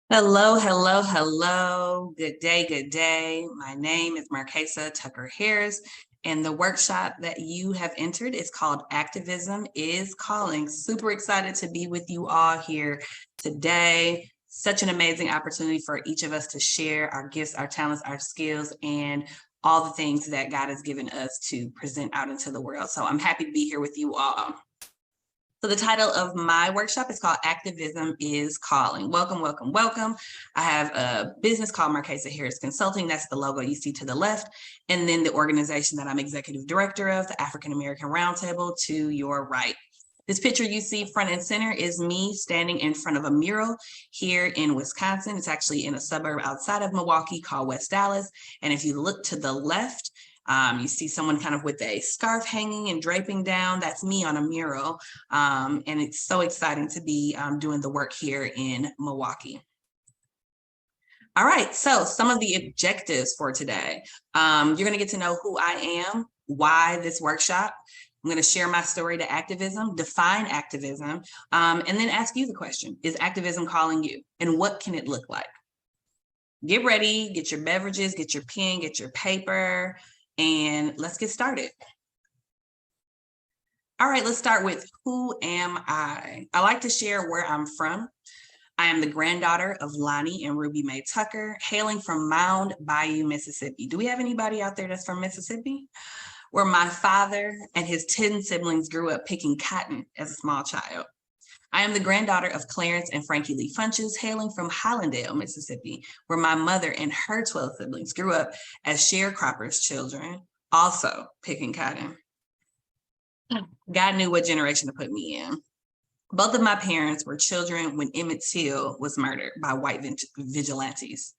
Hello, hello, hello. Good day, good day. My name is Markasa Tucker-Harris, and the workshop that you have entered is called Activism is Calling. Super excited to be with you all here today. Such an amazing opportunity for each of us to share our gifts, our talents, our skills, and all the things that God has given us to present out into the world. So I'm happy to be here with you all. So the title of my workshop is called Activism is Calling. Welcome, welcome, welcome. I have a business called Markasa Harris Consulting. That's the logo you see to the left. And then the organization that I'm executive director of, the African American Roundtable, to your right. This picture you see front and center is me standing in front of a mural here in Wisconsin. It's actually in a suburb outside of Milwaukee called West Dallas. And if you look to the left, you see someone kind of with a scarf hanging and draping down. That's me on a mural. And it's so exciting to be doing the work here in Milwaukee. All right, so some of the objectives for today. You're gonna get to know who I am, why this workshop. I'm gonna share my story to activism, define activism, and then ask you the question, is activism calling you? And what can it look like? Get ready, get your beverages, get your pen, get your paper, and let's get started. All right, let's start with who am I? I like to share where I'm from. I am the granddaughter of Lonnie and Ruby Mae Tucker, hailing from Mound Bayou, Mississippi. Do we have anybody out there that's from Mississippi? Where my father and his 10 siblings grew up picking cotton as a small child. I am the granddaughter of Clarence and Frankie Lee Funches, hailing from Hollandale, Mississippi, where my mother and her 12 siblings grew up as sharecroppers' children, also picking cotton. God knew what generation to put me in. Both of my parents were children when Emmett Till was murdered by white vigilantes.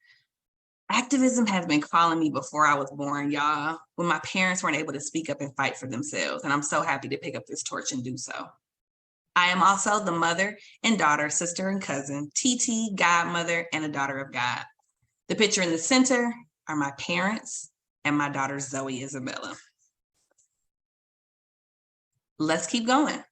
Activism has been calling me before I was born, y'all, when my parents weren't able to speak up and fight for themselves, and I'm so happy to pick up this torch and do so. I am also the mother and daughter, sister and cousin, TT, godmother, and a daughter of God. The picture in the center are my parents and my daughter, Zoe Isabella. Let's keep going.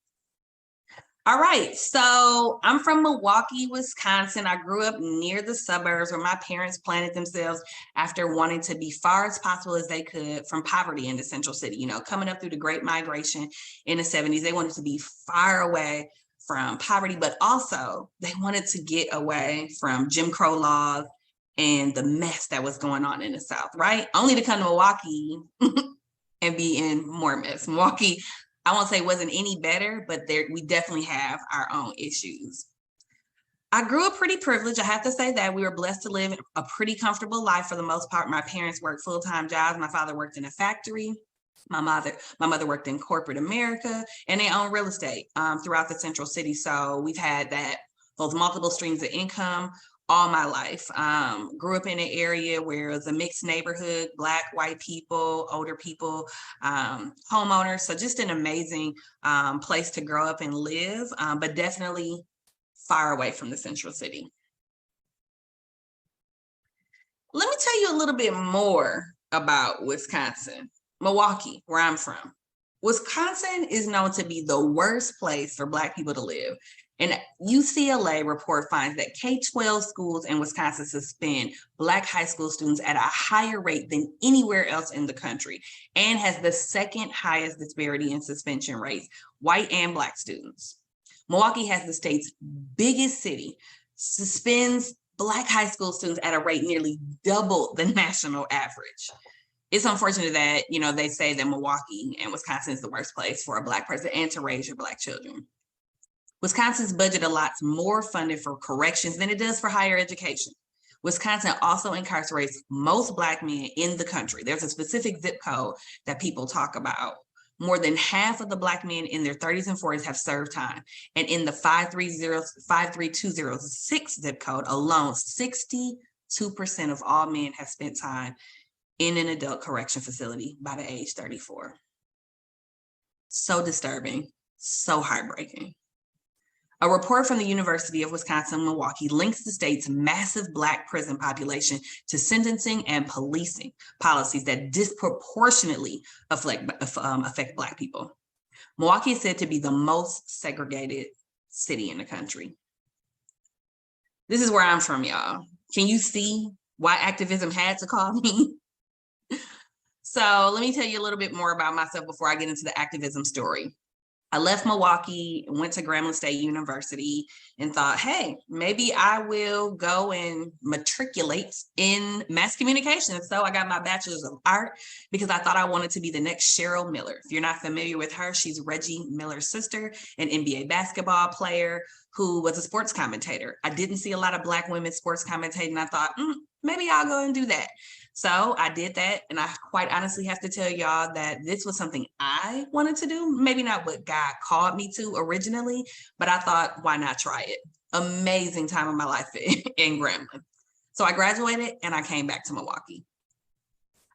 All right, so I'm from Milwaukee, Wisconsin. I grew up near the suburbs where my parents planted themselves after wanting to be far as possible as they could from poverty in the Central City. You know, coming up through the Great Migration in the 70s, they wanted to be far away from poverty, but also they wanted to get away from Jim Crow laws and the mess that was going on in the South, right? Only to come to Milwaukee and be in more mess. Milwaukee, I won't say wasn't any better, but we definitely have our own issues. I grew up pretty privileged. I have to say that we were blessed to live a pretty comfortable life for the most part. My parents worked full-time jobs. My father worked in a factory. My mother worked in corporate America, and they own real estate throughout the Central City. So we've had those multiple streams of income all my life. Grew up in an area where it was a mixed neighborhood, Black, white people, older people, homeowners. So just an amazing place to grow up and live, but definitely far away from the Central City. Let me tell you a little bit more about Wisconsin, Milwaukee, where I'm from. Wisconsin is known to be the worst place for Black people to live. An UCLA report finds that K-12 schools in Wisconsin suspend Black high school students at a higher rate than anywhere else in the country, and has the second highest disparity in suspension rates, white and Black students. Milwaukee has the state's biggest city, suspends Black high school students at a rate nearly double the national average. It's unfortunate that, they say that Milwaukee and Wisconsin is the worst place for a Black person and to raise your Black children. Wisconsin's budget allots more funding for corrections than it does for higher education. Wisconsin also incarcerates most Black men in the country. There's a specific zip code that people talk about. More than half of the Black men in their 30s and 40s have served time. And in the 53206 zip code alone, 62% of all men have spent time in an adult correction facility by the age 34. So disturbing, so heartbreaking. A report from the University of Wisconsin-Milwaukee links the state's massive Black prison population to sentencing and policing policies that disproportionately affect Black people. Milwaukee is said to be the most segregated city in the country. This is where I'm from, y'all. Can you see why activism had to call me? So let me tell you a little bit more about myself before I get into the activism story. I left Milwaukee, went to Grambling State University, and thought, hey, maybe I will go and matriculate in mass communication. So I got my bachelor's of art because I thought I wanted to be the next Cheryl Miller. If you're not familiar with her, she's Reggie Miller's sister, an NBA basketball player who was a sports commentator. I didn't see a lot of Black women sports commentating. I thought, maybe I'll go and do that. So I did that. And I quite honestly have to tell y'all that this was something I wanted to do. Maybe not what God called me to originally, but I thought, why not try it? Amazing time of my life in Grambling. So I graduated and I came back to Milwaukee.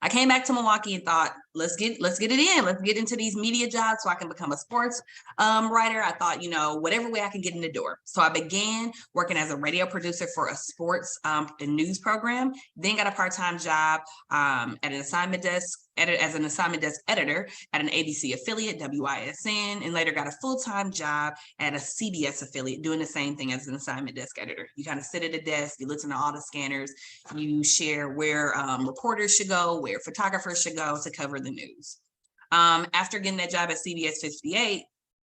I came back to Milwaukee and thought, let's get it in. Let's get into these media jobs so I can become a sports writer. I thought, whatever way I can get in the door. So I began working as a radio producer for a sports and news program, then got a part-time job at an assignment desk as an assignment desk editor at an ABC affiliate, WISN, and later got a full-time job at a CBS affiliate doing the same thing as an assignment desk editor. You kind of sit at a desk, you listen to all the scanners, you share where reporters should go, where photographers should go to cover the news. After getting that job at CBS 58,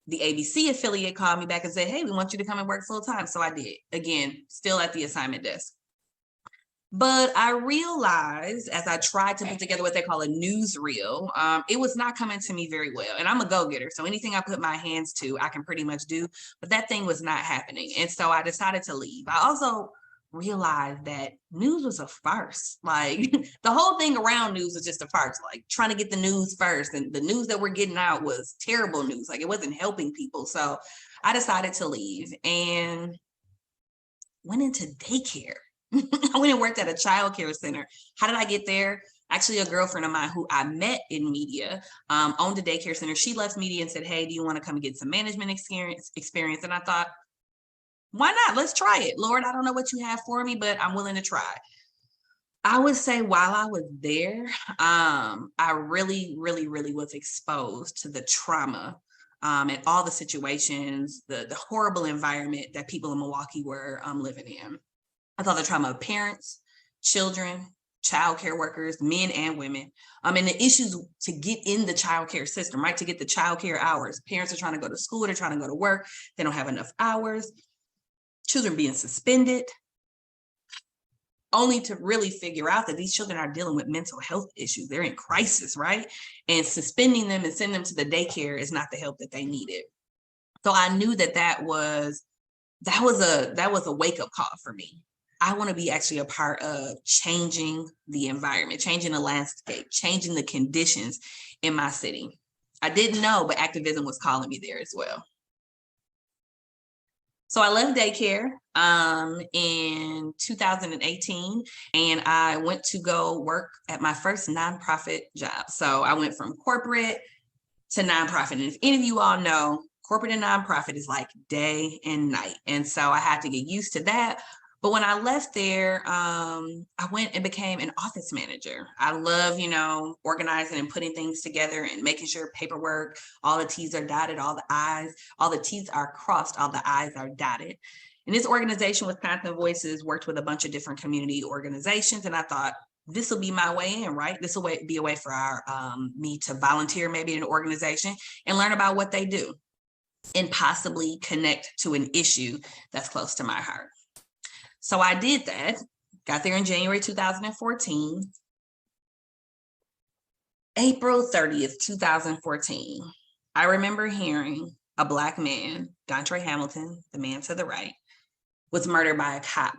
the ABC affiliate called me back and said, hey, we want you to come and work full-time. So I did, again, still at the assignment desk. But I realized as I tried to put together what they call a newsreel, it was not coming to me very well. And I'm a go-getter, so anything I put my hands to, I can pretty much do. But that thing was not happening. And so I decided to leave. I also realized that news was a farce. Like the whole thing around news was just a farce, like trying to get the news first. And the news that we're getting out was terrible news. Like it wasn't helping people. So I decided to leave and went into daycare. I went and worked at a child care center. How did I get there? Actually, a girlfriend of mine who I met in media owned a daycare center. She left media and said, hey, do you want to come and get some management experience? And I thought, why not? Let's try it. Lord, I don't know what you have for me, but I'm willing to try. I would say while I was there, I really, really, really was exposed to the trauma and all the situations, the horrible environment that people in Milwaukee were living in. I saw the trauma of parents, children, childcare workers, men and women, and the issues to get in the childcare system, right? To get the childcare hours. Parents are trying to go to school, they're trying to go to work, they don't have enough hours. Children being suspended, only to really figure out that these children are dealing with mental health issues. They're in crisis, right? And suspending them and sending them to the daycare is not the help that they needed. So I knew that was a wake-up call for me. I want to be actually a part of changing the environment, changing the landscape, changing the conditions in my city. I didn't know, but activism was calling me there as well. So I left daycare in 2018, and I went to go work at my first nonprofit job. So I went from corporate to nonprofit. And if any of you all know, corporate and nonprofit is like day and night. And so I had to get used to that. But when I left there, I went and became an office manager. I love, organizing and putting things together and making sure paperwork, all the T's are dotted, all the T's are crossed, all the I's are dotted. And this organization, Wisconsin Voices, worked with a bunch of different community organizations. And I thought, this will be my way in, right? This will be a way for me to volunteer maybe in an organization and learn about what they do and possibly connect to an issue that's close to my heart. So I did that, got there in January 2014. April 30th, 2014, I remember hearing a Black man, Dontre Hamilton, the man to the right, was murdered by a cop.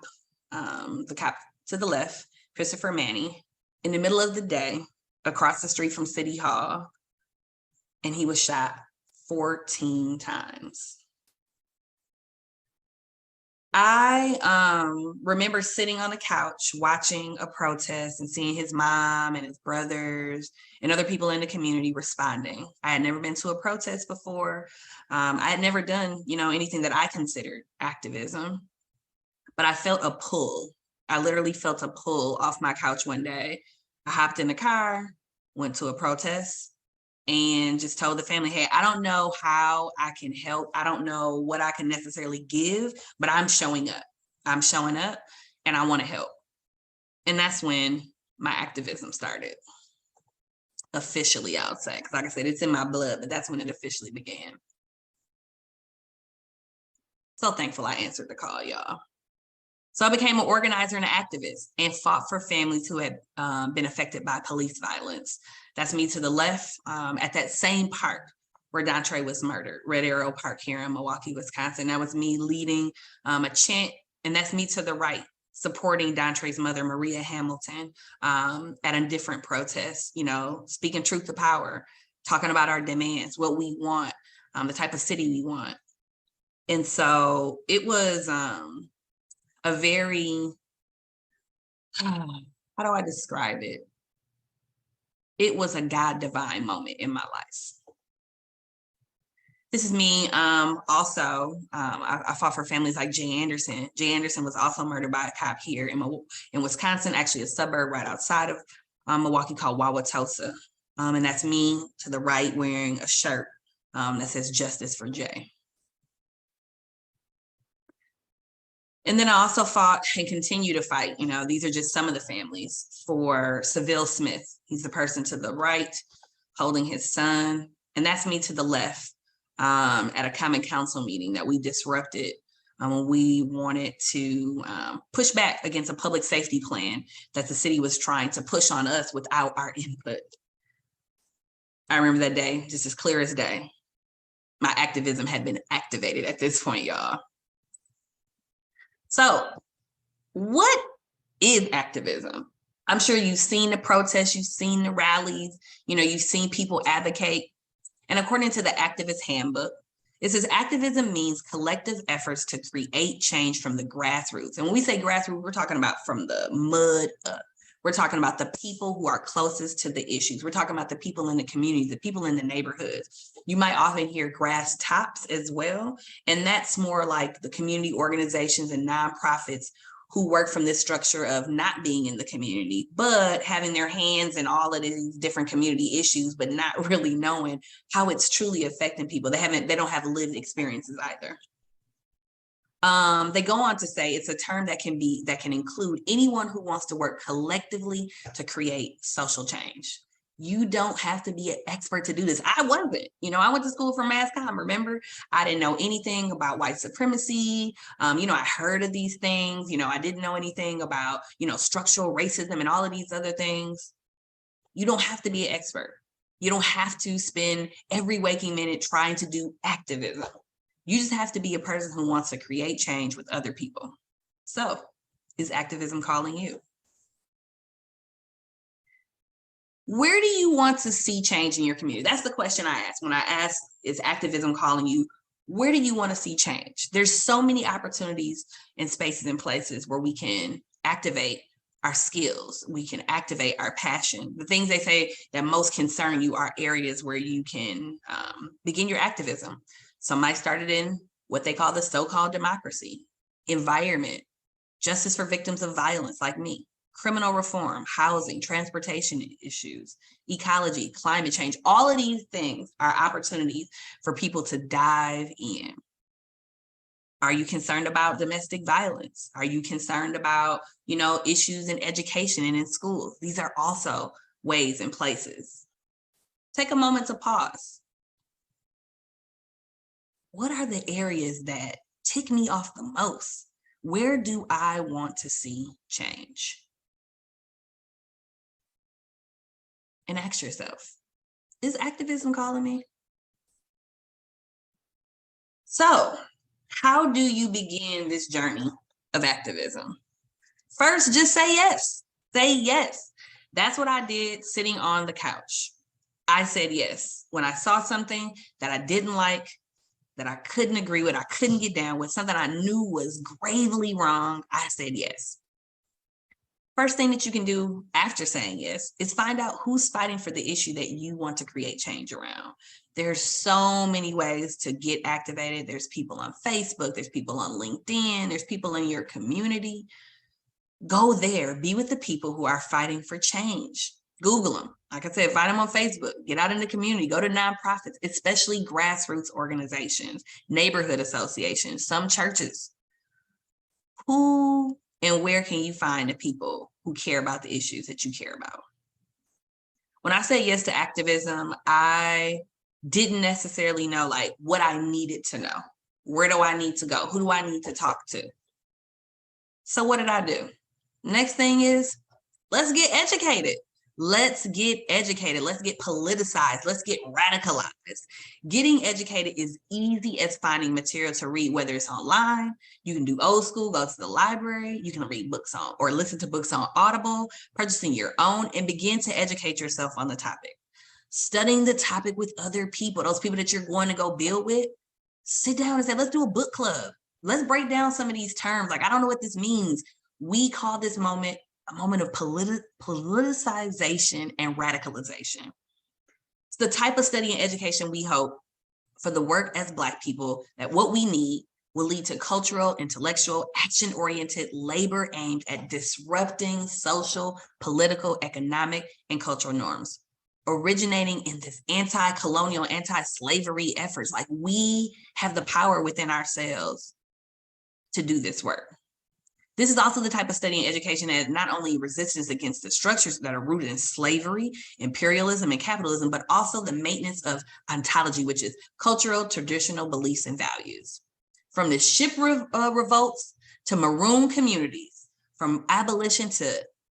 The cop to the left, Christopher Manny, in the middle of the day, across the street from City Hall, and he was shot 14 times. I remember sitting on the couch watching a protest and seeing his mom and his brothers and other people in the community responding. I had never been to a protest before. I had never done, anything that I considered activism, but I felt a pull. I literally felt a pull off my couch one day. I hopped in the car, went to a protest, and just told the family, hey, I don't know how I can help. I don't know what I can necessarily give, but I'm showing up. I'm showing up and I want to help. And that's when my activism started. Officially, I would say, because like I said, it's in my blood, but that's when it officially began. So thankful I answered the call, y'all. So I became an organizer and an activist and fought for families who had been affected by police violence. That's me to the left at that same park where Dontre was murdered, Red Arrow Park here in Milwaukee, Wisconsin. That was me leading a chant, and that's me to the right, supporting Dontre's mother, Maria Hamilton, at a different protest, speaking truth to power, talking about our demands, what we want, the type of city we want. And so it was a very, how do I describe it? It was a God divine moment in my life. This is me. Also, I fought for families like Jay Anderson. Jay Anderson was also murdered by a cop here in Wisconsin, actually a suburb right outside of Milwaukee called Wauwatosa. And that's me to the right wearing a shirt that says Justice for Jay. And then I also fought and continue to fight. These are just some of the families for Seville Smith. He's the person to the right holding his son. And that's me to the left at a common council meeting that we disrupted when we wanted to push back against a public safety plan that the city was trying to push on us without our input. I remember that day, just as clear as day. My activism had been activated at this point, y'all. So what is activism? I'm sure you've seen the protests, you've seen the rallies, you've seen people advocate. And according to the Activist Handbook, it says activism means collective efforts to create change from the grassroots. And when we say grassroots, we're talking about from the mud up. We're talking about the people who are closest to the issues. We're talking about the people in the communities, the people in the neighborhoods. You might often hear grass tops as well. And that's more like the community organizations and nonprofits who work from this structure of not being in the community, but having their hands in all of these different community issues, but not really knowing how it's truly affecting people. They don't have lived experiences either. They go on to say it's a term that can include anyone who wants to work collectively to create social change. You don't have to be an expert to do this. I wasn't, I went to school for mass comm. Remember, I didn't know anything about white supremacy. I heard of these things. I didn't know anything about, structural racism and all of these other things. You don't have to be an expert. You don't have to spend every waking minute trying to do activism. You just have to be a person who wants to create change with other people. So, is activism calling you? Where do you want to see change in your community? That's the question I ask. When I ask, is activism calling you? Where do you want to see change? There's so many opportunities and spaces and places where we can activate our skills. We can activate our passion. The things they say that most concern you are areas where you can begin your activism. Some might start it in what they call the so-called democracy, environment, justice for victims of violence like me, criminal reform, housing, transportation issues, ecology, climate change. All of these things are opportunities for people to dive in. Are you concerned about domestic violence? Are you concerned about, issues in education and in schools? These are also ways and places. Take a moment to pause. What are the areas that tick me off the most? Where do I want to see change? And ask yourself, is activism calling me? So, how do you begin this journey of activism? First, just say yes. Say yes. That's what I did sitting on the couch. I said yes. When I saw something that I didn't like, that I couldn't agree with, I couldn't get down with, something I knew was gravely wrong, I said yes. First thing that you can do after saying yes is find out who's fighting for the issue that you want to create change around. There's so many ways to get activated. There's people on Facebook, there's people on LinkedIn, there's people in your community. Go there, be with the people who are fighting for change. Google them. Like I said, find them on Facebook, get out in the community, go to nonprofits, especially grassroots organizations, neighborhood associations, some churches. Who and where can you find the people who care about the issues that you care about? When I say yes to activism, I didn't necessarily know like what I needed to know. Where do I need to go? Who do I need to talk to? So what did I do? Next thing is, let's get educated. Let's get educated. Let's get politicized. Let's get radicalized. Getting educated is easy as finding material to read, whether it's online. You can do old school, go to the library. You can read books on or listen to books on Audible, purchasing your own, and begin to educate yourself on the topic. Studying the topic with other people, those people that you're going to go build with, sit down and say, let's do a book club. Let's break down some of these terms. Like, I don't know what this means. We call this moment a moment of politicization and radicalization. It's the type of study and education we hope for the work as Black people, that what we need will lead to cultural, intellectual, action-oriented labor aimed at disrupting social, political, economic, and cultural norms, originating in this anti-colonial, anti-slavery efforts. Like, we have the power within ourselves to do this work. This is also the type of study and education that not only resistance against the structures that are rooted in slavery, imperialism, and capitalism, but also the maintenance of ontology, which is cultural, traditional beliefs and values. From the ship revolts to maroon communities, from abolition to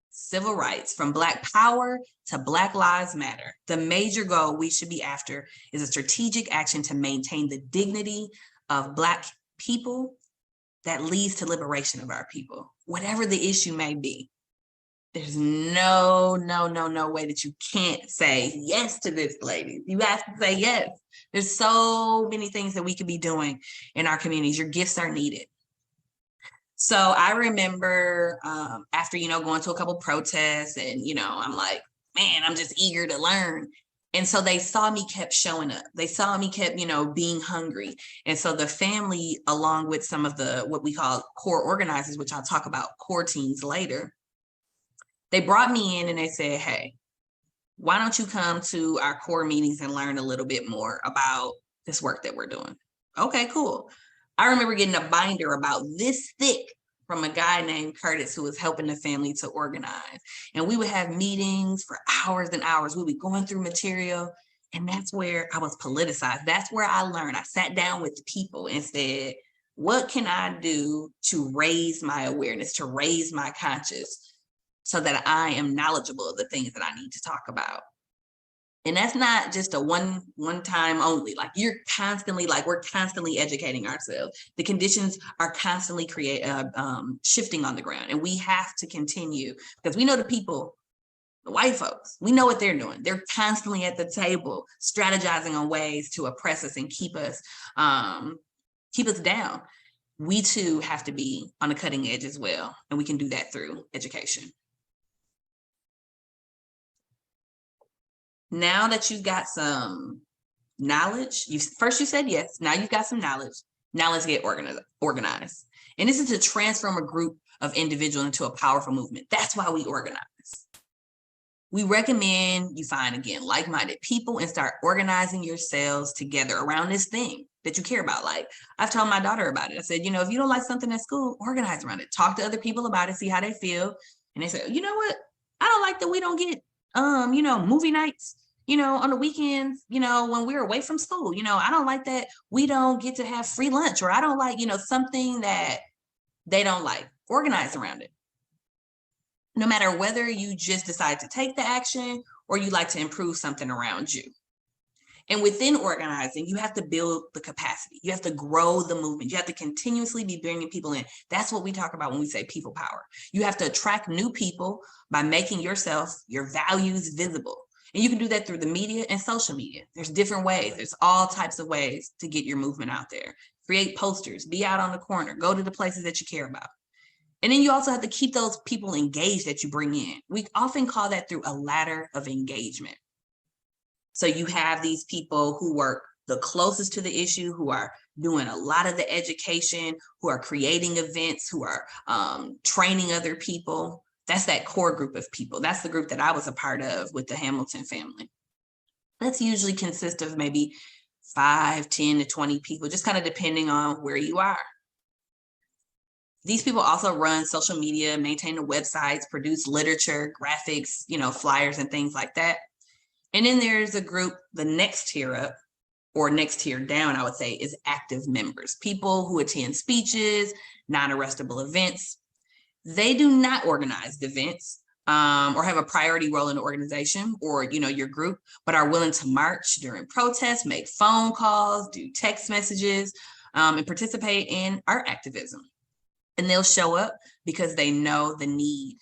civil rights, from Black power to Black Lives Matter, the major goal we should be after is a strategic action to maintain the dignity of Black people that leads to liberation of our people, whatever the issue may be. There's no way that you can't say yes to this, ladies. You have to say yes. There's so many things that we could be doing in our communities. Your gifts are needed. So I remember after, going to a couple protests and, I'm like, man, I'm just eager to learn. And so they saw me kept showing up. They saw me kept, being hungry. And so the family, along with some of the, what we call core organizers, which I'll talk about core teams later, they brought me in and they said, hey, why don't you come to our core meetings and learn a little bit more about this work that we're doing? Okay, cool. I remember getting a binder about this thick from a guy named Curtis who was helping the family to organize. And we would have meetings for hours and hours. We'd be going through material. And that's where I was politicized. That's where I learned. I sat down with people and said, what can I do to raise my awareness, to raise my conscience so that I am knowledgeable of the things that I need to talk about? And that's not just a one time only. Like, we're constantly educating ourselves. The conditions are constantly shifting on the ground, and we have to continue because we know the people, the white folks, we know what they're doing. They're constantly at the table strategizing on ways to oppress us and keep us down. We too have to be on the cutting edge as well, and we can do that through education. Now that you've got some knowledge, you said yes, now you've got some knowledge. Now let's get organized. And this is to transform a group of individuals into a powerful movement. That's why we organize. We recommend you find, again, like-minded people and start organizing yourselves together around this thing that you care about. Like, I've told my daughter about it. I said, if you don't like something at school, organize around it. Talk to other people about it, see how they feel. And they say, you know what? I don't like that we don't get movie nights, on the weekends, when we're away from school. I don't like that we don't get to have free lunch, or I don't like, something that they don't like. Organize around it. No matter whether you just decide to take the action or you like to improve something around you. And within organizing, you have to build the capacity. You have to grow the movement. You have to continuously be bringing people in. That's what we talk about when we say people power. You have to attract new people by making yourself, your values visible. And you can do that through the media and social media. There's different ways. There's all types of ways to get your movement out there. Create posters, be out on the corner, go to the places that you care about. And then you also have to keep those people engaged that you bring in. We often call that through a ladder of engagement. So you have these people who work the closest to the issue, who are doing a lot of the education, who are creating events, who are training other people. That's that core group of people. That's the group that I was a part of with the Hamilton family. That's usually consist of maybe 5, 10 to 20 people, just kind of depending on where you are. These people also run social media, maintain the websites, produce literature, graphics, flyers and things like that. And then there's a group, the next tier up, or next tier down, I would say, is active members, people who attend speeches, non-arrestable events. They do not organize the events or have a priority role in the organization or, your group, but are willing to march during protests, make phone calls, do text messages, and participate in art activism. And they'll show up because they know the need.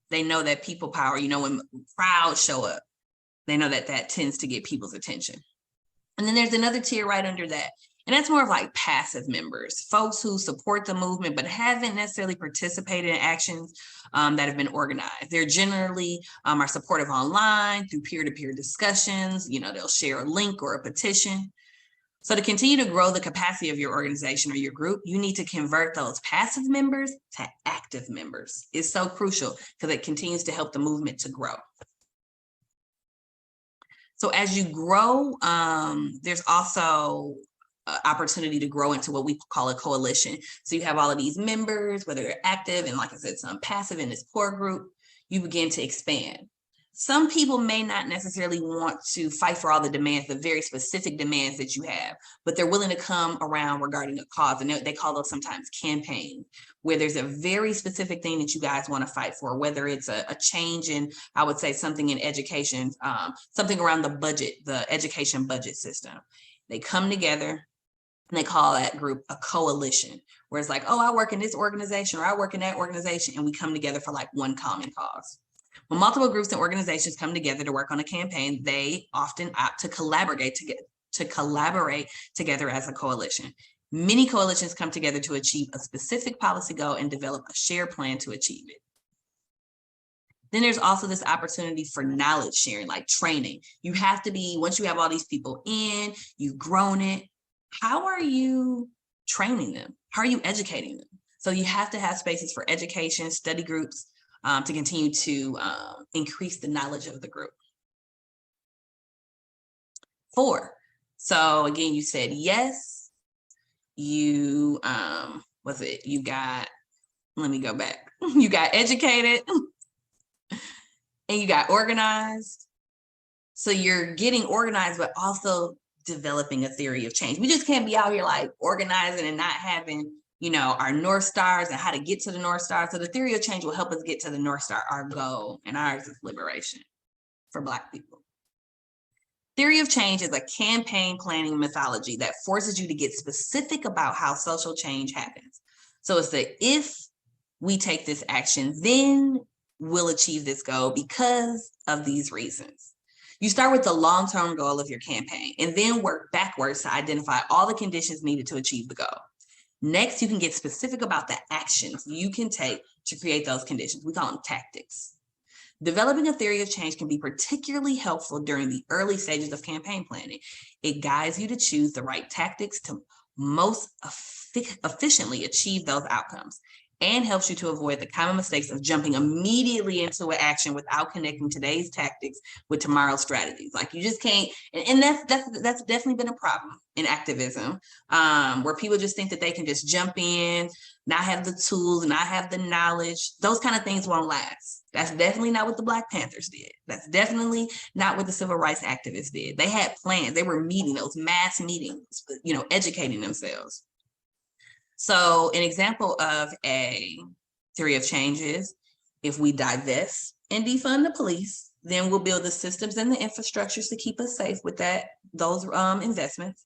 They know that people power, when crowds show up, they know that that tends to get people's attention. And then there's another tier right under that. And that's more of like passive members, folks who support the movement, but haven't necessarily participated in actions that have been organized. They're generally are supportive online through peer-to-peer discussions. They'll share a link or a petition. So to continue to grow the capacity of your organization or your group, you need to convert those passive members to active members. It's so crucial because it continues to help the movement to grow. So as you grow, there's also opportunity to grow into what we call a coalition. So you have all of these members, whether they're active and, like I said, some passive in this core group, you begin to expand. Some people may not necessarily want to fight for all the demands, the very specific demands that you have, but they're willing to come around regarding a cause. And they call those sometimes campaigns, where there's a very specific thing that you guys want to fight for, whether it's a change in, I would say, something in education, something around the budget, the education budget system. They come together and they call that group a coalition, where it's like, oh, I work in this organization or I work in that organization, and we come together for like one common cause. When multiple groups and organizations come together to work on a campaign, they often opt to collaborate together as a coalition. Many coalitions come together to achieve a specific policy goal and develop a shared plan to achieve it. Then there's also this opportunity for knowledge sharing, like training. You have to be, once you have all these people in, you've grown it, how are you training them? How are you educating them? So you have to have spaces for education, study groups, to continue to increase the knowledge of the group. 4, so again, you said yes, you, you got, let me go back. You got educated and you got organized. So you're getting organized, but also developing a theory of change. We just can't be out here like organizing and not having our North Stars and how to get to the North Star. So the theory of change will help us get to the North Star, our goal, and ours is liberation for Black people. Theory of change is a campaign planning methodology that forces you to get specific about how social change happens. So it's the, if we take this action, then we'll achieve this goal because of these reasons. You start with the long-term goal of your campaign and then work backwards to identify all the conditions needed to achieve the goal. Next, you can get specific about the actions you can take to create those conditions. We call them tactics. Developing a theory of change can be particularly helpful during the early stages of campaign planning. It guides you to choose the right tactics to most efficiently achieve those outcomes, and helps you to avoid the common mistakes of jumping immediately into an action without connecting today's tactics with tomorrow's strategies. Like you just can't, and that's definitely been a problem in activism, where people just think that they can just jump in, not have the tools, not have the knowledge. Those kind of things won't last. That's definitely not what the Black Panthers did. That's definitely not what the civil rights activists did. They had plans. They were meeting those mass meetings, educating themselves. So an example of a theory of change is, if we divest and defund the police, then we'll build the systems and the infrastructures to keep us safe with those investments,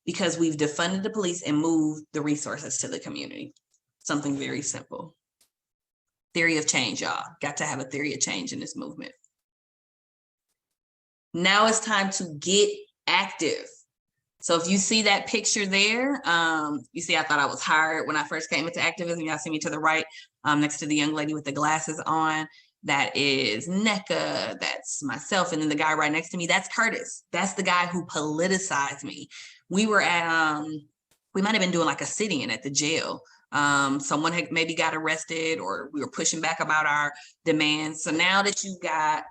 because we've defunded the police and moved the resources to the community. Something very simple. Theory of change, y'all. Got to have a theory of change in this movement. Now it's time to get active. So if you see that picture there, you see I thought I was hired when I first came into activism. Y'all see me to the right, next to the young lady with the glasses on. That is NECA, that's myself. And then the guy right next to me, that's Curtis. That's the guy who politicized me. We were at, we might've been doing like a sit-in at the jail. Someone had maybe got arrested, or we were pushing back about our demands. So now that you got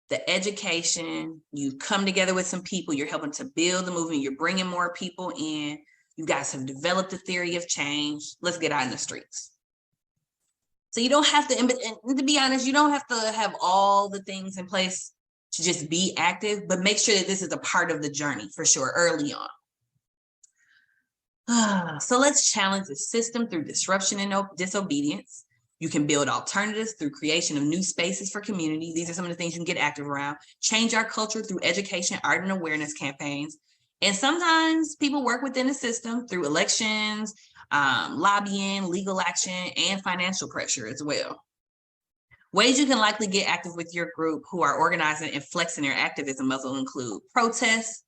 the education, you've come together with some people, you're helping to build the movement, you're bringing more people in, you guys have developed a theory of change, let's get out in the streets. So you don't have to, and to be honest, you don't have to have all the things in place to just be active, but make sure that this is a part of the journey for sure, early on. So let's challenge the system through disruption and disobedience. You can build alternatives through creation of new spaces for community. These are some of the things you can get active around. Change our culture through education, art, and awareness campaigns. And sometimes people work within the system through elections, lobbying, legal action, and financial pressure as well. Ways you can likely get active with your group who are organizing and flexing their activism muscle include protests.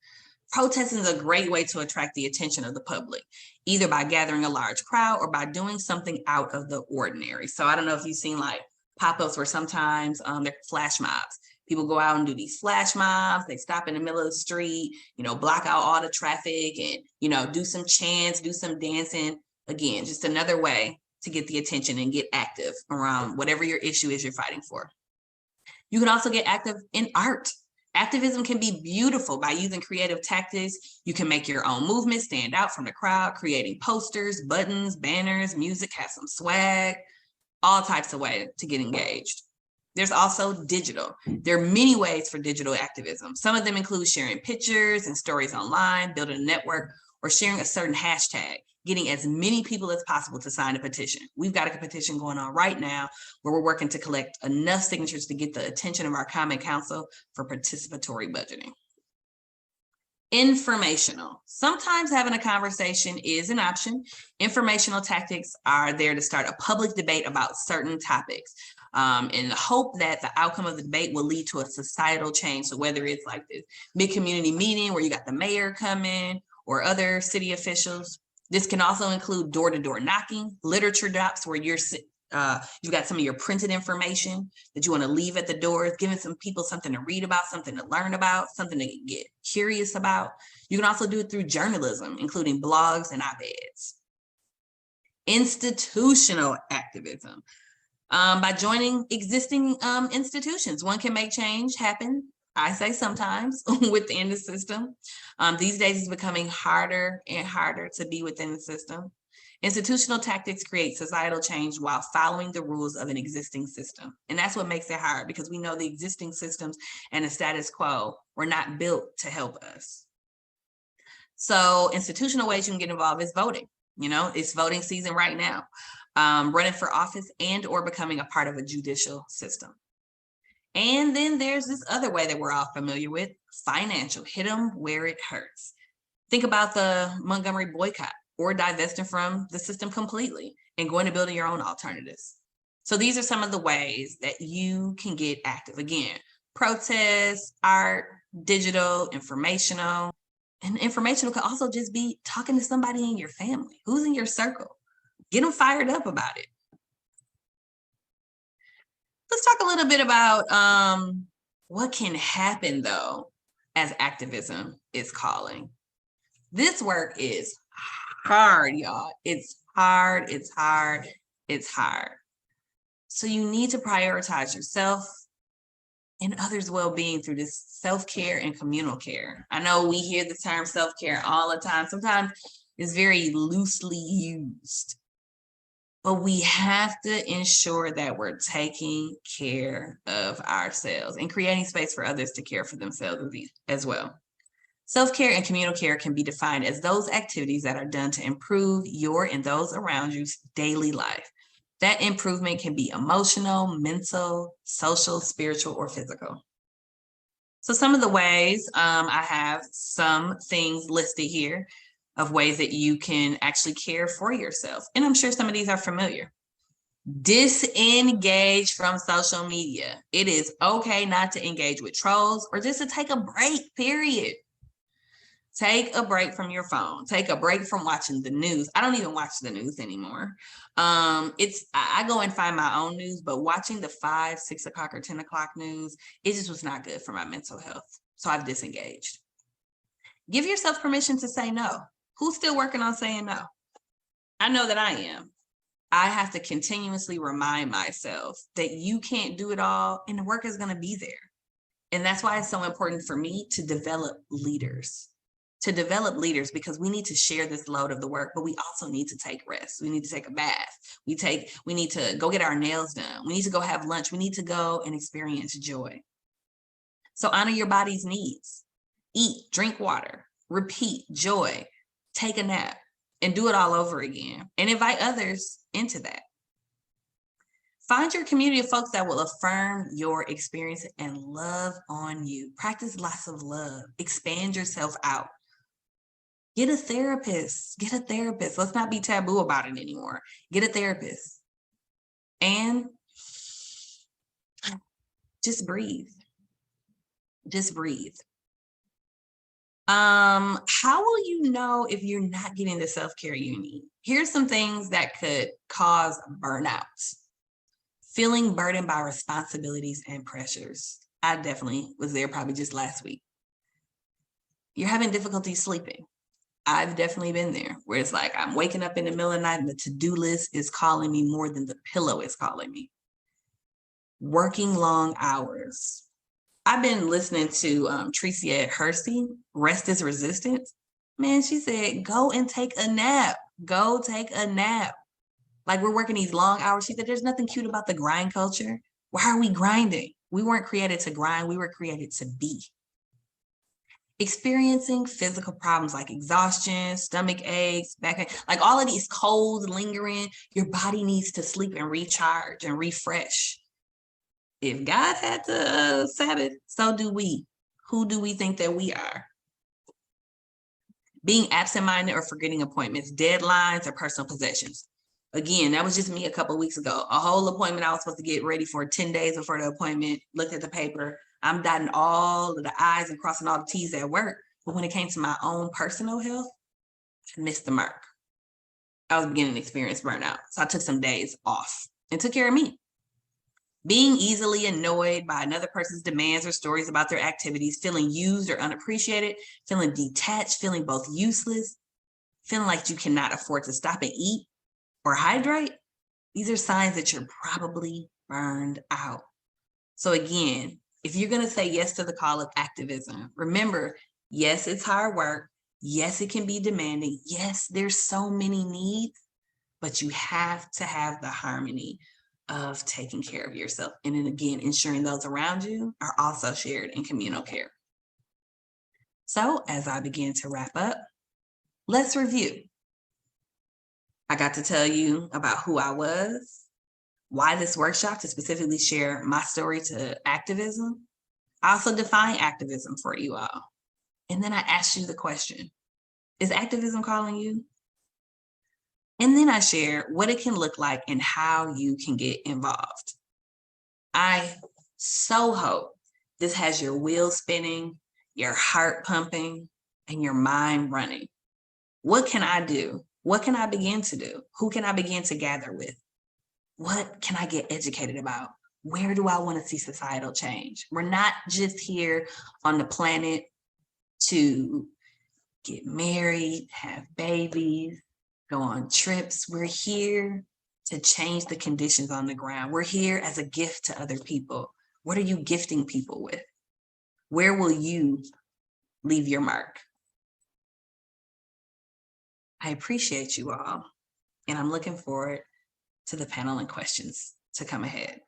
Protesting is a great way to attract the attention of the public, either by gathering a large crowd or by doing something out of the ordinary. So I don't know if you've seen like pop-ups where sometimes they're flash mobs. People go out and do these flash mobs. They stop in the middle of the street, block out all the traffic and, do some chants, do some dancing. Again, just another way to get the attention and get active around whatever your issue is you're fighting for. You can also get active in art. Activism can be beautiful by using creative tactics. You can make your own movement stand out from the crowd, creating posters, buttons, banners, music, have some swag, all types of ways to get engaged. There's also digital. There are many ways for digital activism. Some of them include sharing pictures and stories online, building a network, or sharing a certain hashtag, getting as many people as possible to sign a petition. We've got a petition going on right now where we're working to collect enough signatures to get the attention of our Common Council for participatory budgeting. Informational. Sometimes having a conversation is an option. Informational tactics are there to start a public debate about certain topics in the hope that the outcome of the debate will lead to a societal change. So whether it's like this big community meeting where you got the mayor coming or other city officials. This can also include door-to-door knocking, literature drops where you've got some of your printed information that you want to leave at the doors, giving some people something to read about, something to learn about, something to get curious about. You can also do it through journalism, including blogs and op-eds. Institutional activism. By joining existing institutions, one can make change happen. I say sometimes within the system. These days it's becoming harder and harder to be within the system. Institutional tactics create societal change while following the rules of an existing system. And that's what makes it hard because we know the existing systems and the status quo were not built to help us. So institutional ways you can get involved is voting. It's voting season right now. Running for office and or becoming a part of a judicial system. And then there's this other way that we're all familiar with, financial, hit them where it hurts. Think about the Montgomery boycott or divesting from the system completely and going to building your own alternatives. So these are some of the ways that you can get active. Again, protests, art, digital, informational. And informational could also just be talking to somebody in your family. Who's in your circle? Get them fired up about it. Let's talk a little bit about what can happen, though, as activism is calling. This work is hard, y'all. It's hard, it's hard, it's hard. So you need to prioritize yourself and others' well-being through this self-care and communal care. I know we hear the term self-care all the time. Sometimes it's very loosely used. But we have to ensure that we're taking care of ourselves and creating space for others to care for themselves as well. Self-care and communal care can be defined as those activities that are done to improve your and those around you's daily life. That improvement can be emotional, mental, social, spiritual, or physical. So some of the ways, I have some things listed here of ways that you can actually care for yourself. And I'm sure some of these are familiar. Disengage from social media. It is okay not to engage with trolls or just to take a break, period. Take a break from your phone. Take a break from watching the news. I don't even watch the news anymore. I go and find my own news, but watching the 5, 6 o'clock or 10 o'clock news, it just was not good for my mental health. So I've disengaged. Give yourself permission to say no. Who's still working on saying no? I know that I am. I have to continuously remind myself that you can't do it all and the work is going to be there. And that's why it's so important for me to develop leaders. to develop leaders, because we need to share this load of the work, but we also need to take rest. We need to take a bath. We need to go get our nails done. We need to go have lunch. We need to go and experience joy. So honor your body's needs. Eat, drink water, repeat, joy, take a nap, and do it all over again. And invite others into that. Find your community of folks that will affirm your experience and love on you. Practice lots of love. Expand yourself out. Get a therapist. Get a therapist. Let's not be taboo about it anymore. Get a therapist. And just breathe. Just breathe. How will you know if you're not getting the self-care you need? Here's some things that could cause burnout. Feeling burdened by responsibilities and pressures. I definitely was there probably just last week. You're having difficulty sleeping. I've definitely been there, where it's like I'm waking up in the middle of the night and the to-do list is calling me more than the pillow is calling me. Working long hours. I've been listening to Tracy at Hersey, Rest is Resistance. Man, she said, go and take a nap. Go take a nap. Like, we're working these long hours. She said, there's nothing cute about the grind culture. Why are we grinding? We weren't created to grind. We were created to be. Experiencing physical problems like exhaustion, stomach aches, backache, like all of these colds lingering, your body needs to sleep and recharge and refresh. If God had the Sabbath, so do we. Who do we think that we are? Being absent-minded or forgetting appointments, deadlines, or personal possessions. Again, that was just me a couple of weeks ago. A whole appointment I was supposed to get ready for 10 days before the appointment, looked at the paper. I'm dotting all of the I's and crossing all the T's at work. But when it came to my own personal health, I missed the mark. I was beginning to experience burnout. So I took some days off and took care of me. Being easily annoyed by another person's demands or stories about their activities, feeling used or unappreciated, feeling detached, feeling both useless, feeling like you cannot afford to stop and eat or hydrate. These are signs that you're probably burned out. So again, if you're going to say yes to the call of activism, remember, yes, it's hard work. Yes, it can be demanding. Yes, there's so many needs, but you have to have the harmony of taking care of yourself. And then again, ensuring those around you are also shared in communal care. So as I begin to wrap up, let's review. I got to tell you about who I was, why this workshop, to specifically share my story to activism. I also define activism for you all. And then I asked you the question, is activism calling you? And then I share what it can look like and how you can get involved. I so hope this has your wheels spinning, your heart pumping, and your mind running. What can I do? What can I begin to do? Who can I begin to gather with? What can I get educated about? Where do I want to see societal change? We're not just here on the planet to get married, have babies, go on trips. We're here to change the conditions on the ground. We're here as a gift to other people. What are you gifting people with? Where will you leave your mark? I appreciate you all, and I'm looking forward to the panel and questions to come ahead.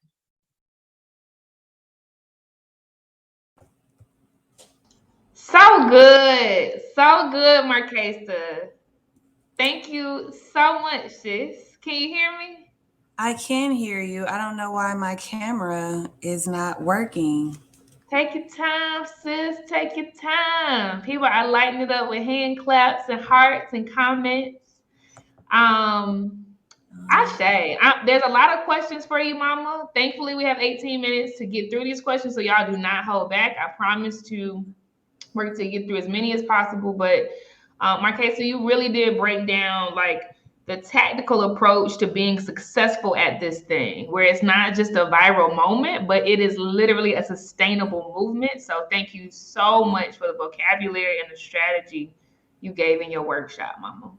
So good, Markasa. Thank you so much, sis. Can you hear me? I can hear you. I don't know why my camera is not working. Take your time, sis. Take your time. People are lighting it up with hand claps and hearts and comments. There's a lot of questions for you, Mama. Thankfully, we have 18 minutes to get through these questions, so y'all do not hold back. I promise to work to get through as many as possible. But Markasa, you really did break down like the tactical approach to being successful at this thing, where it's not just a viral moment, but it is literally a sustainable movement. So thank you so much for the vocabulary and the strategy you gave in your workshop, Mama.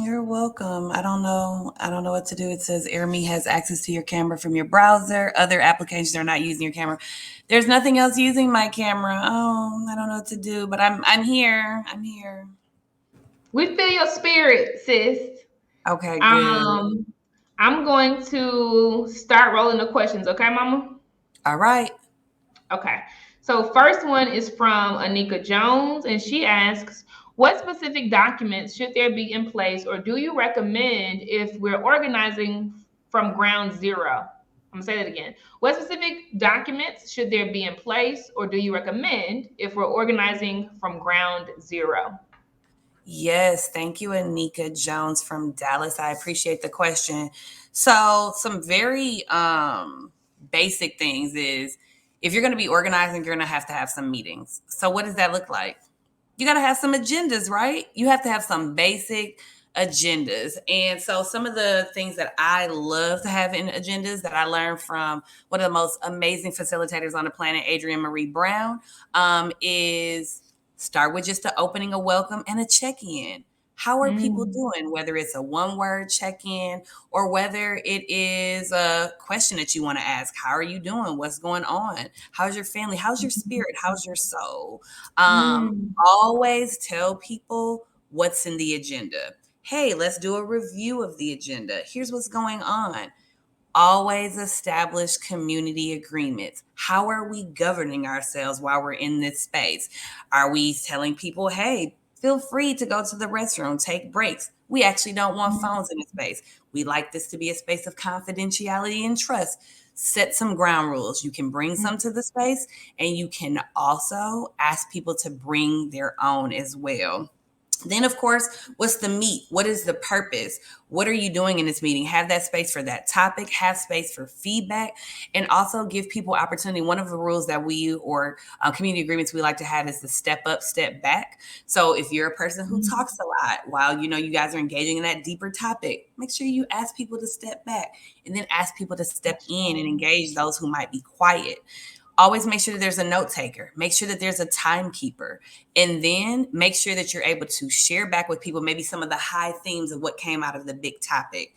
You're welcome. I don't know. I don't know what to do. It says AirMe has access to your camera from your browser. Other applications are not using your camera. There's nothing else using my camera. Oh, I don't know what to do, but I'm here. I'm here. We feel your spirit, sis. Okay, good. I'm going to start rolling the questions, okay, Mama? All right. Okay. So first one is from Anika Jones, and she asks, what specific documents should there be in place, or do you recommend if we're organizing from ground zero? I'm gonna say that again. What specific documents should there be in place, or do you recommend if we're organizing from ground zero? Yes, thank you, Anika Jones from Dallas. I appreciate the question. So, some very basic things is if you're going to be organizing, you're going to have some meetings. So, what does that look like? You got to have some agendas, right? You have to have some basic agendas. And so some of the things that I love to have in agendas that I learned from one of the most amazing facilitators on the planet, Adrienne Marie Brown, is start with just the opening, a welcome, and a check-in. How are people Mm, doing? Whether it's a one-word check-in or whether it is a question that you want to ask. How are you doing? What's going on? How's your family? How's your spirit? How's your soul? mm, Always tell people what's in the agenda. Hey, let's do a review of the agenda. Here's what's going on. Always establish community agreements. How are we governing ourselves while we're in this space? Are we telling people, hey, feel free to go to the restroom, take breaks? We actually don't want phones in the space. We like this to be a space of confidentiality and trust. Set some ground rules. You can bring some to the space, and you can also ask people to bring their own as well. Then, of course, what's the meat? What is the purpose? What are you doing in this meeting? Have that space for that topic, have space for feedback, and also give people opportunity. One of the rules that we or community agreements we like to have is the step up, step back. So if you're a person who mm, talks a lot while you guys are engaging in that deeper topic, make sure you ask people to step back and then ask people to step that's in and right. engage those who might be quiet. Always make sure that there's a note taker. Make sure that there's a timekeeper. And then make sure that you're able to share back with people maybe some of the high themes of what came out of the big topic.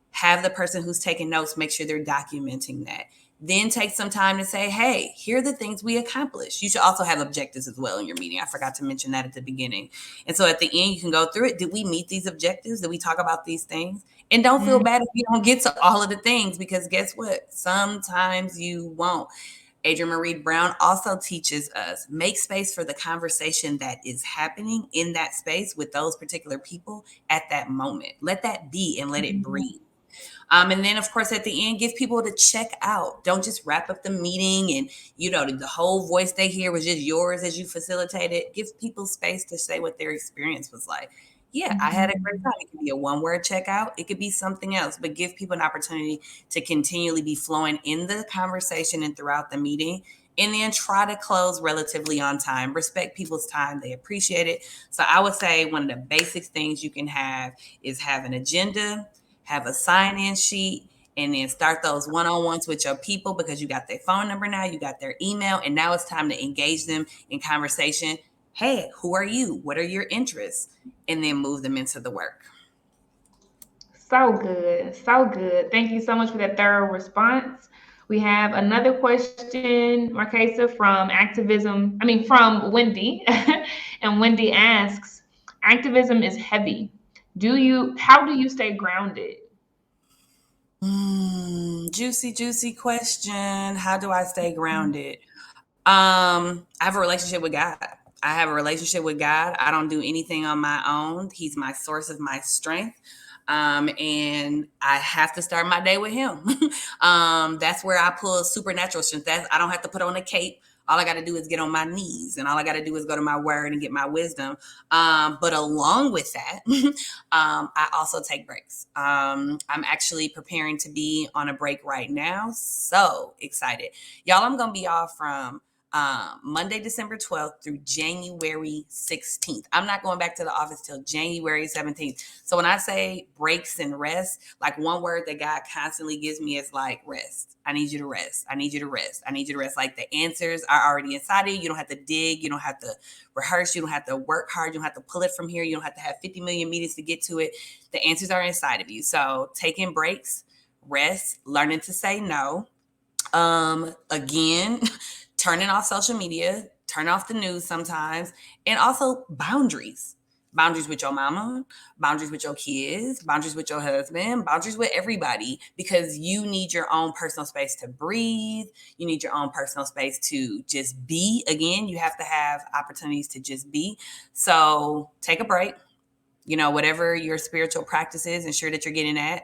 Have the person who's taking notes make sure they're documenting that. Then take some time to say, hey, here are the things we accomplished. You should also have objectives as well in your meeting. I forgot to mention that at the beginning. And so at the end, you can go through it. Did we meet these objectives? Did we talk about these things? And don't feel Mm, bad if you don't get to all of the things, because guess what? Sometimes you won't. Adrienne Marie Brown also teaches us make space for the conversation that is happening in that space with those particular people at that moment. Let that be and let it mm, breathe. And then, of course, at the end, give people to check out. Don't just wrap up the meeting and, the whole voice they hear was just yours as you facilitated. Give people space to say what their experience was like. Yeah, I had a great mm. time. It could be a one word checkout, it could be something else, but give people an opportunity to continually be flowing in the conversation and throughout the meeting. And then try to close relatively on time. Respect people's time, they appreciate it. So I would say one of the basic things you can have is have an agenda, have a sign-in sheet, and then start those one-on-ones with your people because you got their phone number now, you got their email, and now it's time to engage them in conversation. Hey, who are you? What are your interests? And then move them into the work. So good. So good. Thank you so much for that thorough response. We have another question, Markasa, from from Wendy. And Wendy asks, activism is heavy. How do you stay grounded? Juicy, juicy question. How do I stay grounded? I have a relationship with God. I have a relationship with God. I don't do anything on my own. He's my source of my strength. And I have to start my day with him. That's where I pull supernatural strength. I don't have to put on a cape. All I got to do is get on my knees, and all I got to do is go to my word and get my wisdom. But along with that, I also take breaks. I'm actually preparing to be on a break right now. So excited. Y'all, I'm going to be off from Monday, December 12th through January 16th. I'm not going back to the office till January 17th. So when I say breaks and rest, like one word that God constantly gives me is like rest. I need you to rest. I need you to rest. I need you to rest. Like the answers are already inside of you. You don't have to dig. You don't have to rehearse. You don't have to work hard. You don't have to pull it from here. You don't have to have 50 million meetings to get to it. The answers are inside of you. So taking breaks, rest, learning to say no. Again, turning off social media, turn off the news sometimes, and also boundaries. Boundaries with your mama, boundaries with your kids, boundaries with your husband, boundaries with everybody, because you need your own personal space to breathe. You need your own personal space to just be. Again, you have to have opportunities to just be. So take a break, whatever your spiritual practice is, ensure that you're getting that.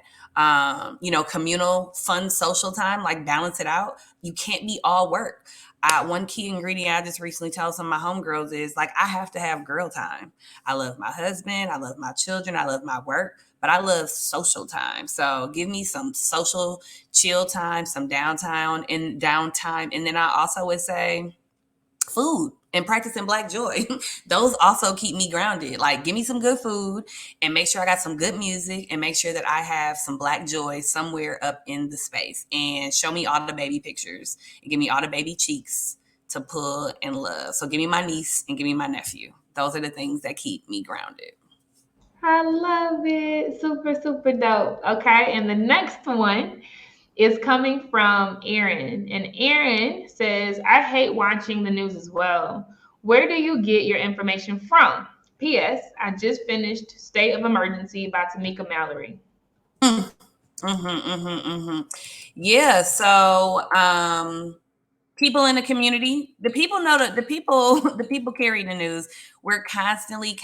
Communal, fun, social time, like balance it out. You can't be all work. One key ingredient I just recently told some of my homegirls is like, I have to have girl time. I love my husband. I love my children. I love my work, but I love social time. So give me some social chill time, some downtime. And then I also would say food and practicing Black joy. Those also keep me grounded. Like, give me some good food and make sure I got some good music and make sure that I have some Black joy somewhere up in the space, and show me all the baby pictures and give me all the baby cheeks to pull and love. So give me my niece and give me my nephew. Those are the things that keep me grounded. I love it. Super, super dope. Okay. And the next one is coming from Aaron. And Aaron says, I hate watching the news as well. Where do you get your information from? P.S. I just finished State of Emergency by Tamika Mallory. Yeah. So, people in the community, the people know that the people carry the news. We're constantly,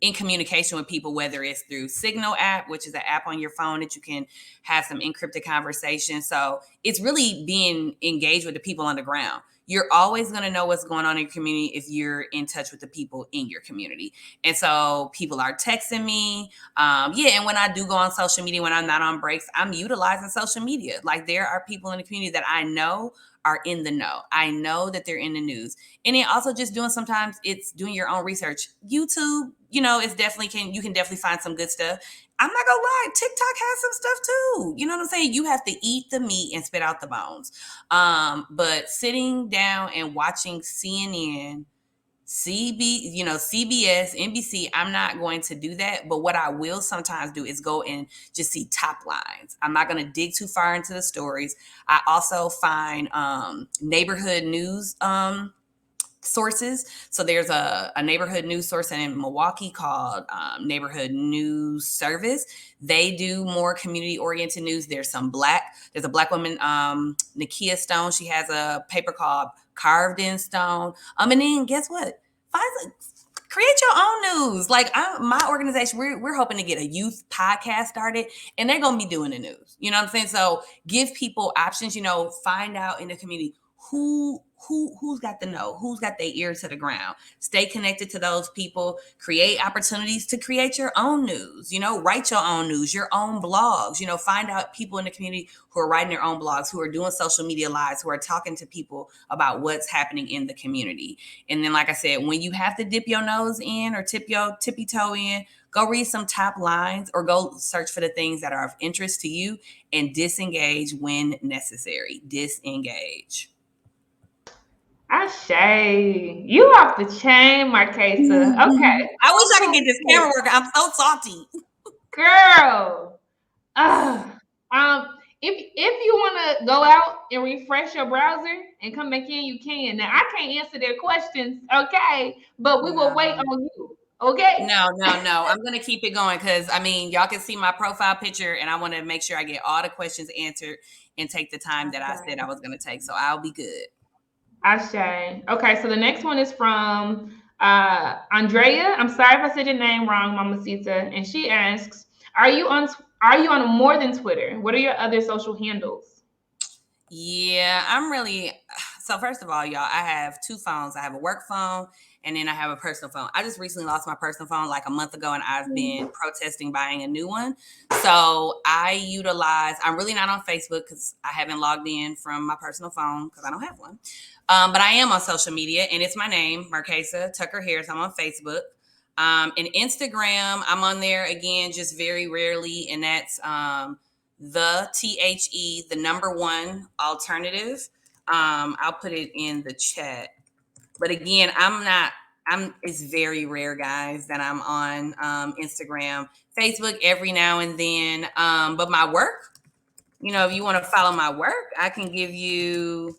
in communication with people, whether it's through Signal app, which is an app on your phone that you can have some encrypted conversation. So it's really being engaged with the people on the ground. You're always going to know what's going on in your community if you're in touch with the people in your community. And so people are texting me. And when I do go on social media, when I'm not on breaks, I'm utilizing social media. Like, there are people in the community that I know are in the know. I know that they're in the news. And then also just sometimes it's doing your own research. YouTube, you can definitely find some good stuff. I'm not gonna lie, TikTok has some stuff too. You know what I'm saying? You have to eat the meat and spit out the bones. But sitting down and watching CNN, CBS, NBC, I'm not going to do that. But what I will sometimes do is go and just see top lines. I'm not going to dig too far into the stories. I also find neighborhood news sources. So there's a neighborhood news source in Milwaukee called Neighborhood News Service. They do more community oriented news. There's a Black woman, Nakia Stone. She has a paper called Carved in Stone. And then guess what? Create your own news. Like, my organization, we're hoping to get a youth podcast started, and they're going to be doing the news. You know what I'm saying? So give people options, find out in the community who's got the know, who's got their ear to the ground. Stay connected to those people. Create opportunities to create your own news. Write your own news, your own blogs. Find out people in the community who are writing their own blogs, who are doing social media lives, who are talking to people about what's happening in the community. And then, like I said, when you have to dip your nose in or tip your tippy toe in, go read some top lines or go search for the things that are of interest to you and disengage when necessary. Disengage. Ashay, you off the chain, Markasa. Okay. I wish I could get this camera working. I'm so salty. Girl. If you want to go out and refresh your browser and come back in, you can. Now, I can't answer their questions, okay? But we will wait on you, okay? No. I'm going to keep it going because, y'all can see my profile picture, and I want to make sure I get all the questions answered and take the time that I said I was going to take. So I'll be good. Ashay. Okay, so the next one is from Andrea. I'm sorry if I said your name wrong, Mamacita. And she asks, Are you on more than Twitter? What are your other social handles? Yeah, I'm really So first of all, y'all, I have two phones. I have a work phone and then I have a personal phone. I just recently lost my personal phone like a month ago and I've been protesting buying a new one. So I'm really not on Facebook because I haven't logged in from my personal phone because I don't have one. But I am on social media and it's my name, Markasa Tucker-Harris. I'm on Facebook. And Instagram, I'm on there again, just very rarely. And that's the THE, the number one alternative. I'll put it in the chat. But again, it's very rare, guys, that I'm on Instagram, Facebook every now and then. But my work, if you want to follow my work, I can give you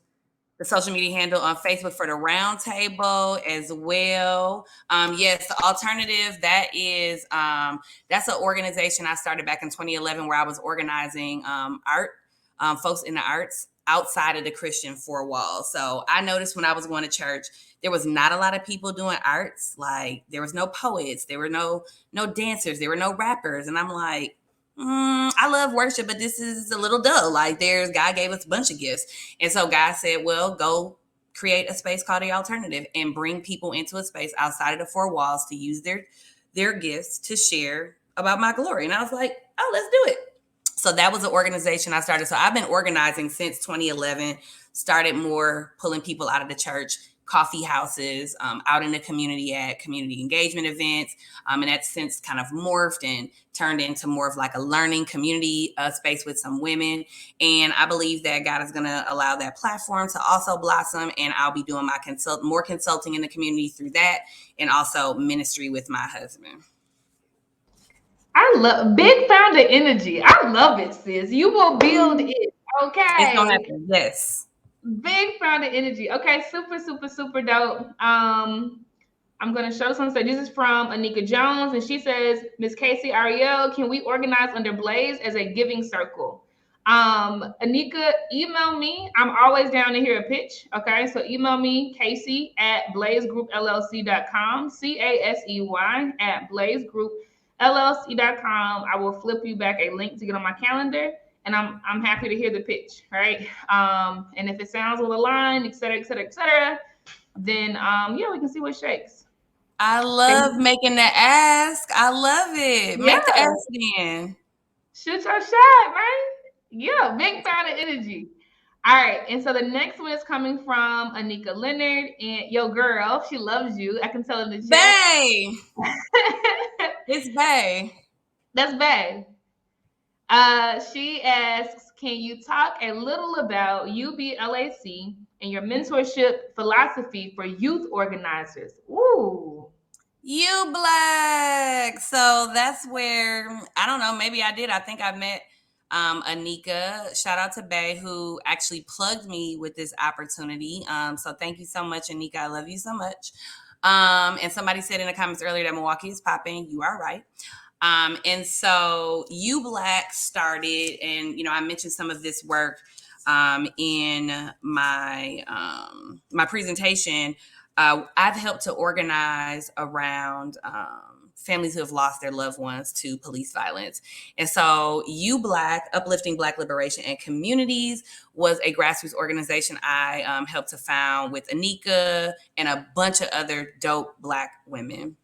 the social media handle on Facebook for the Roundtable as well. Yes, the alternative, that's an organization I started back in 2011 where I was organizing art, folks in the arts outside of the Christian four walls. So I noticed when I was going to church, there was not a lot of people doing arts. Like there was no poets, there were no dancers, there were no rappers. And I'm like, I love worship, but this is a little dull. Like God gave us a bunch of gifts. And so God said, well, go create a space called the alternative and bring people into a space outside of the four walls to use their gifts to share about my glory. And I was like, oh, let's do it. So that was an organization I started. So I've been organizing since 2011, started more pulling people out of the church, coffee houses, out in the community at community engagement events. And that's since kind of morphed and turned into more of like a learning community space with some women. And I believe that God is going to allow that platform to also blossom. And I'll be doing my more consulting in the community through that and also ministry with my husband. I love big founder energy. I love it, sis. You will build it. Okay. It's going to happen. Yes. Big founder energy. Okay, super, super, super dope. I'm going to show some stuff. This is from Anika Jones, and she says, Miss Casey Ariel, can we organize under Blaze as a giving circle? Anika, email me. I'm always down to hear a pitch. Okay, so email me, Casey at blazegroupllc.com, CASEY at blazegroupllc.com. I will flip you back a link to get on my calendar. And I'm happy to hear the pitch, right? And if it sounds will align, et cetera, then we can see what shakes. I love making the ask. I love it. Yeah. Make the ask then. Shoot your shot, right? Yeah, big fan of energy. All right, and so the next one is coming from Anika Leonard, and your girl, she loves you. I can tell in the chat. Bae. It's Bae. That's Bae. She asks, can you talk a little about UBLAC and your mentorship philosophy for youth organizers? Ooh. You Black. So that's where, I don't know, maybe I did. I think I met Anika. Shout out to Bae, who actually plugged me with this opportunity. So thank you so much, Anika. I love you so much. And somebody said in the comments earlier that Milwaukee is popping. You are right. And so You Black started, and I mentioned some of this work in my my presentation. I've helped to organize around families who have lost their loved ones to police violence. And so You Black, Uplifting Black Liberation and Communities, was a grassroots organization I helped to found with Anika and a bunch of other dope Black women.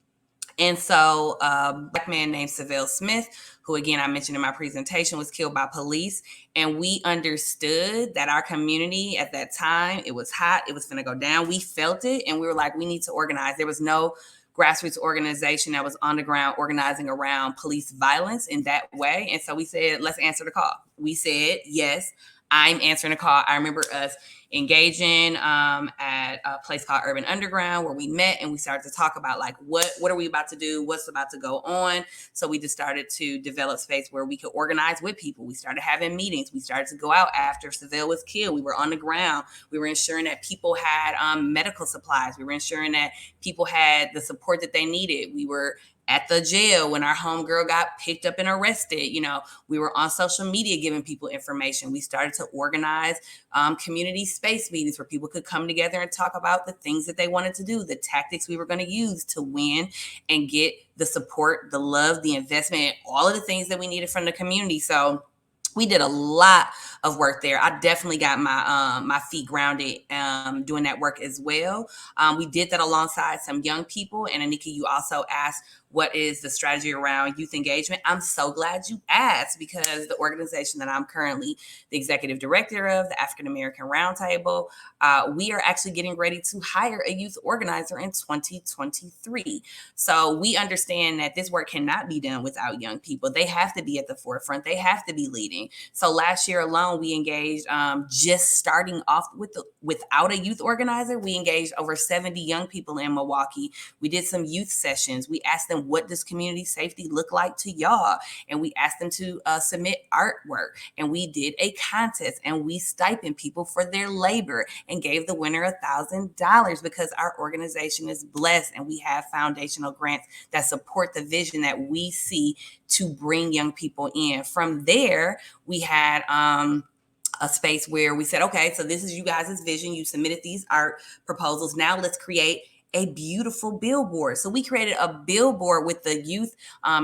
And so a Black man named Savelle Smith, who again I mentioned in my presentation, was killed by police. And we understood that our community at that time, it was hot, it was going to go down. We felt it, and we were like, we need to organize. There was no grassroots organization that was on the ground organizing around police violence in that way. And so we said, let's answer the call. We said, yes, I'm answering the call. I remember us engaging at a place called Urban Underground, where we met and we started to talk about like, what are we about to do? What's about to go on? So we just started to develop space where we could organize with people. We started having meetings. We started to go out after Savelle was killed. We were on the ground. We were ensuring that people had medical supplies. We were ensuring that people had the support that they needed. We were at the jail when our homegirl got picked up and arrested. We were on social media giving people information. We started to organize community space meetings where people could come together and talk about the things that they wanted to do, the tactics we were going to use to win and get the support, the love, the investment, all of the things that we needed from the community. So we did a lot of work there. I definitely got my feet grounded doing that work as well. We did that alongside some young people. And Anika, you also asked, what is the strategy around youth engagement? I'm so glad you asked, because the organization that I'm currently the executive director of, the African American Roundtable, we are actually getting ready to hire a youth organizer in 2023. So we understand that this work cannot be done without young people. They have to be at the forefront. They have to be leading. So last year alone, we engaged, just starting off without a youth organizer, we engaged over 70 young people in Milwaukee. We did some youth sessions. We asked them, what does community safety look like to y'all? And we asked them to submit artwork. And we did a contest, and we stipend people for their labor and gave the winner $1,000, because our organization is blessed and we have foundational grants that support the vision that we see to bring young people in. From there, we had a space where we said, okay, so this is you guys' vision. You submitted these art proposals. Now let's create a beautiful billboard. So we created a billboard with the youth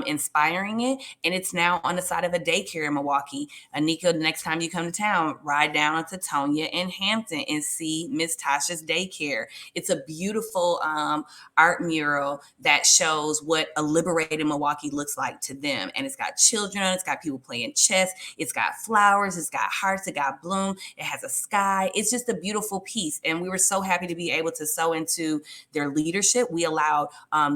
inspiring it. And it's now on the side of a daycare in Milwaukee. Anika, next time you come to town, ride down to Tonya and Hampton and see Miss Tasha's daycare. It's a beautiful art mural that shows what a liberated Milwaukee looks like to them. And it's got children, it's got people playing chess, it's got flowers, it's got hearts, it got bloom, it has a sky. It's just a beautiful piece. And we were so happy to be able to sew into their leadership. We allowed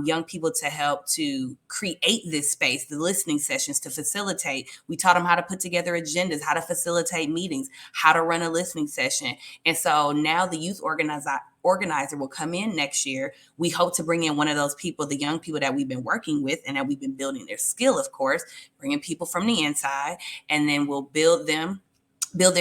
young people to help to create this space, the listening sessions to facilitate. We taught them how to put together agendas, how to facilitate meetings, how to run a listening session. And so now the youth organizer will come in next year. We hope to bring in one of those people, the young people that we've been working with and that we've been building their skill, of course, bringing people from the inside, and then we'll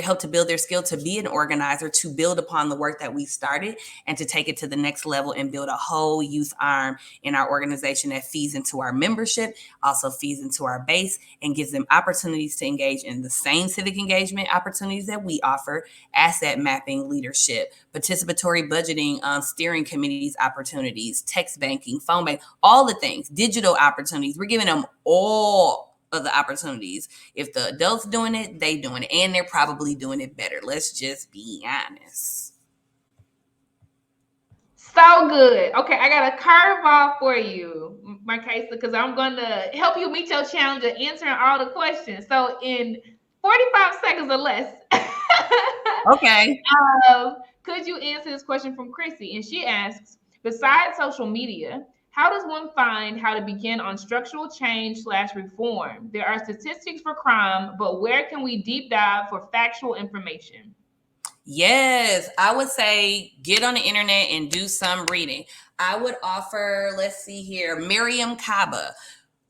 help to build their skill to be an organizer, to build upon the work that we started and to take it to the next level and build a whole youth arm in our organization that feeds into our membership, also feeds into our base, and gives them opportunities to engage in the same civic engagement opportunities that we offer: asset mapping, leadership, participatory budgeting, steering committees opportunities, text banking, phone banking, all the things, digital opportunities. We're giving them all of the opportunities. If the adults doing it, they doing it, and they're probably doing it better. Let's just be honest. So good. Okay, I got a curveball for you, Markasa, because I'm going to help you meet your challenge of answering all the questions. So in 45 seconds or less, okay, could you answer this question from Chrissy? And she asks, besides social media, how does one find how to begin on structural change/reform? There are statistics for crime, but where can we deep dive for factual information? Yes, I would say get on the internet and do some reading. I would offer, let's see here, Miriam Kaba.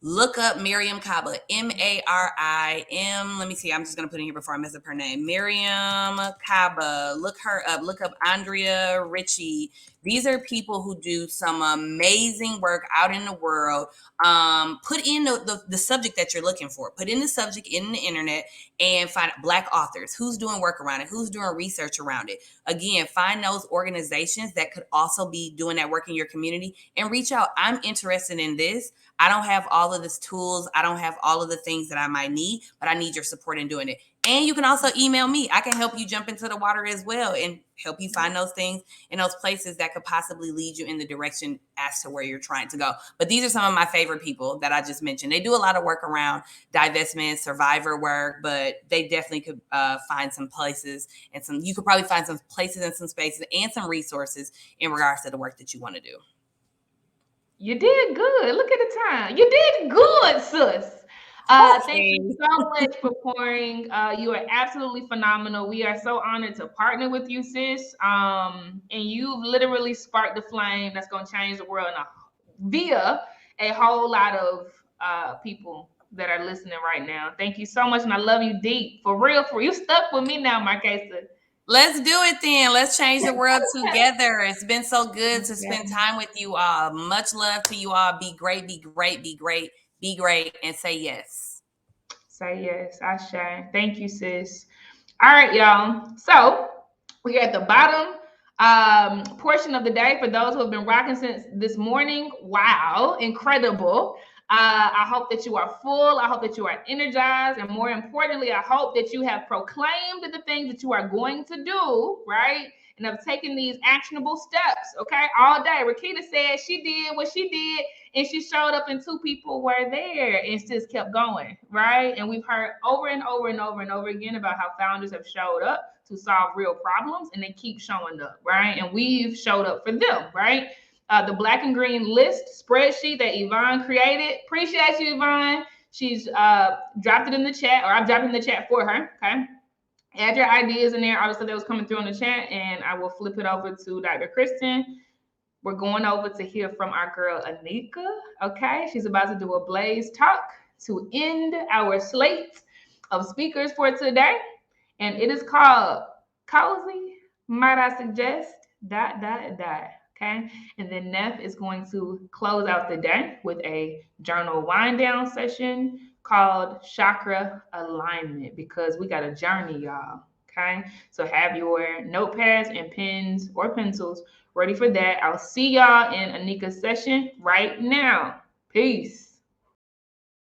Look up Miriam Kaba, M-A-R-I-M. Let me see. I'm just going to put in here before I mess up her name. Miriam Kaba. Look her up. Look up Andrea Ritchie. These are people who do some amazing work out in the world. Put in the subject that you're looking for. Put in the subject in the internet and find Black authors. Who's doing work around it? Who's doing research around it? Again, find those organizations that could also be doing that work in your community and reach out. I'm interested in this. I don't have all of these tools. I don't have all of the things that I might need, but I need your support in doing it. And you can also email me. I can help you jump into the water as well and help you find those things in those places that could possibly lead you in the direction as to where you're trying to go. But these are some of my favorite people that I just mentioned. They do a lot of work around divestment, survivor work, but they definitely could find some places and you could probably find some places and some spaces and some resources in regards to the work that you want to do. You did good. Look at the time. You did good, sis. Thank you so much for pouring. You are absolutely phenomenal. We are so honored to partner with you, sis. And you've literally sparked the flame that's going to change the world via a whole lot of people that are listening right now. Thank you so much. And I love you deep. For real, you stuck with me now, Markasa. Let's do it then. Let's change the world together. It's been so good to spend time with you all. Much love to you all. Be great, be great, be great, be great, and say yes. Say yes. Ashe. Thank you, sis. All right, y'all. So we're at the bottom portion of the day for those who have been rocking since this morning. Wow, incredible. I hope that you are full. I hope that you are energized. And more importantly, I hope that you have proclaimed the things that you are going to do, right? And have taken these actionable steps, okay? All day. Rakita said she did what she did, and she showed up and 2 people were there and just kept going, right? And we've heard over and over and over and over again about how founders have showed up to solve real problems, and they keep showing up, right? And we've showed up for them, right? The black and green list spreadsheet that Yvonne created. Appreciate you, Yvonne. She's dropped it in the chat, or I've dropped it in the chat for her, okay? Add your ideas in there. Obviously, that was coming through on the chat, and I will flip it over to Dr. Kristen. We're going over to hear from our girl, Anika, okay? She's about to do a Blaze talk to end our slate of speakers for today, and it is called Cozy, Might I Suggest, ... Okay, and then Neff is going to close out the day with a journal wind down session called Chakra Alignment, because we got a journey, y'all. Okay, so have your notepads and pens or pencils ready for that. I'll see y'all in Anika's session right now. Peace.